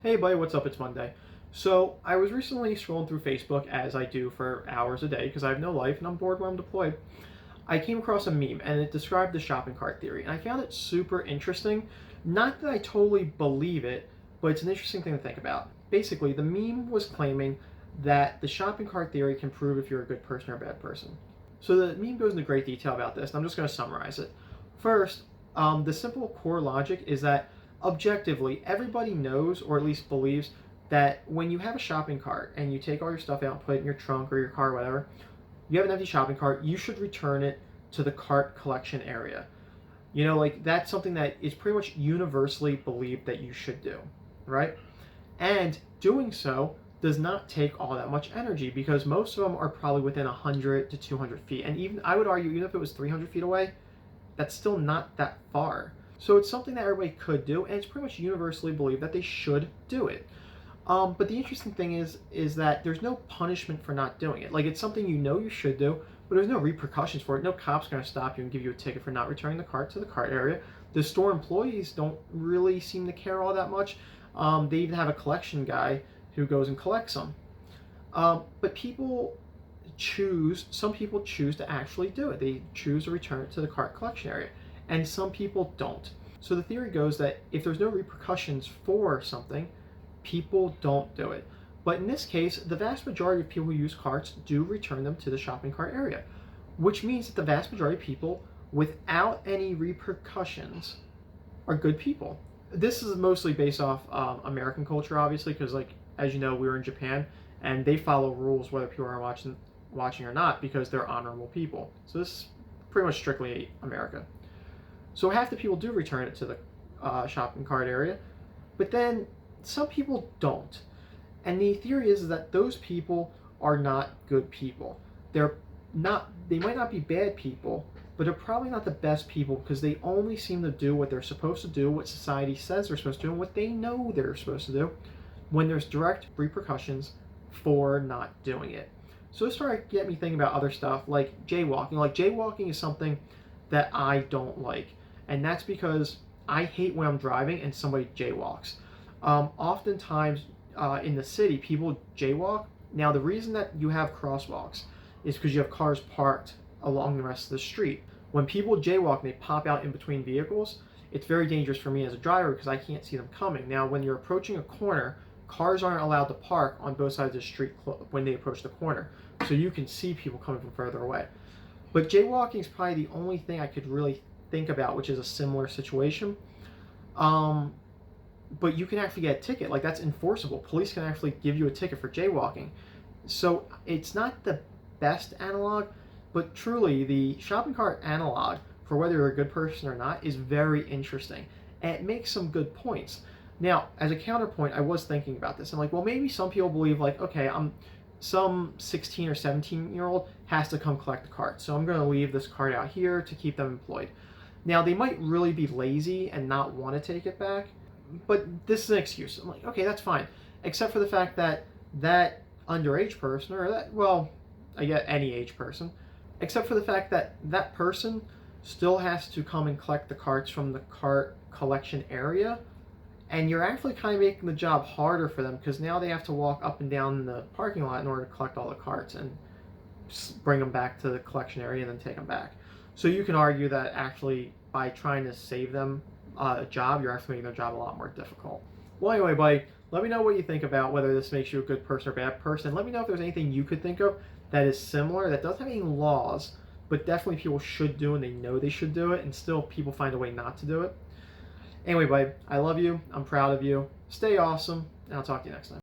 Hey buddy, what's up? It's Monday. So I was recently scrolling through Facebook as I do for hours a day because I have no life and I'm bored when I'm deployed. I came across a meme and it described the shopping cart theory and I found it super interesting. Not that I totally believe it, but it's an interesting thing to think about. Basically, the meme was claiming that the shopping cart theory can prove if you're a good person or a bad person. So the meme goes into great detail about this and I'm just going to summarize it. First, the simple core logic is that objectively, everybody knows, or at least believes, that when you have a shopping cart and you take all your stuff out and put it in your trunk or your car or whatever, you have an empty shopping cart, you should return it to the cart collection area. Like that's something that is pretty much universally believed that you should do, right? And doing so does not take all that much energy because most of them are probably within 100 to 200 feet. And even I would argue, even if it was 300 feet away, that's still not that far. So it's something that everybody could do, and it's pretty much universally believed that they should do it. But the interesting thing is that there's no punishment for not doing it. Like it's something you know you should do, but there's no repercussions for it. No cop's going to stop you and give you a ticket for not returning the cart to the cart area. The store employees don't really seem to care all that much. They even have a collection guy who goes and collects them. But some people choose to actually do it. They choose to return it to the cart collection area, and some people don't. So the theory goes that if there's no repercussions for something, people don't do it. But in this case, the vast majority of people who use carts do return them to the shopping cart area, which means that the vast majority of people, without any repercussions, are good people. This is mostly based off American culture, obviously, because as you know, we were in Japan, and they follow rules whether people are watching or not because they're honorable people. So this is pretty much strictly America. So half the people do return it to the shopping cart area, but then some people don't. And the theory is that those people are not good people. They might not be bad people, but they're probably not the best people because they only seem to do what they're supposed to do, what society says they're supposed to do, and what they know they're supposed to do when there's direct repercussions for not doing it. So this started to get me thinking about other stuff like jaywalking. Like jaywalking is something that I don't like, and that's because I hate when I'm driving and somebody jaywalks. Oftentimes in the city, people jaywalk. Now the reason that you have crosswalks is because you have cars parked along the rest of the street. When people jaywalk and they pop out in between vehicles, it's very dangerous for me as a driver because I can't see them coming. Now when you're approaching a corner, cars aren't allowed to park on both sides of the street when they approach the corner, so you can see people coming from further away. But jaywalking is probably the only thing I could really think about, which is a similar situation. But you can actually get a ticket. Like that's enforceable. Police can actually give you a ticket for jaywalking. So it's not the best analog, but truly the shopping cart analog for whether you're a good person or not is very interesting. And it makes some good points. Now, as a counterpoint, I was thinking about this. I'm like, well, maybe some people believe like, okay, some 16 or 17-year-old has to come collect the cart. So I'm going to leave this cart out here to keep them employed. Now, they might really be lazy and not want to take it back, but this is an excuse. I'm like, okay, that's fine. Except for the fact that that underage person, or that, well, I get any age person, except for the fact that that person still has to come and collect the carts from the cart collection area. And you're actually kind of making the job harder for them because now they have to walk up and down the parking lot in order to collect all the carts and bring them back to the collection area and then take them back. So you can argue that actually by trying to save them a job, you're actually making their job a lot more difficult. Well, anyway, buddy, let me know what you think about whether this makes you a good person or bad person. Let me know if there's anything you could think of that is similar, that doesn't have any laws, but definitely people should do and they know they should do it, and still people find a way not to do it. Anyway, buddy, I love you. I'm proud of you. Stay awesome, and I'll talk to you next time.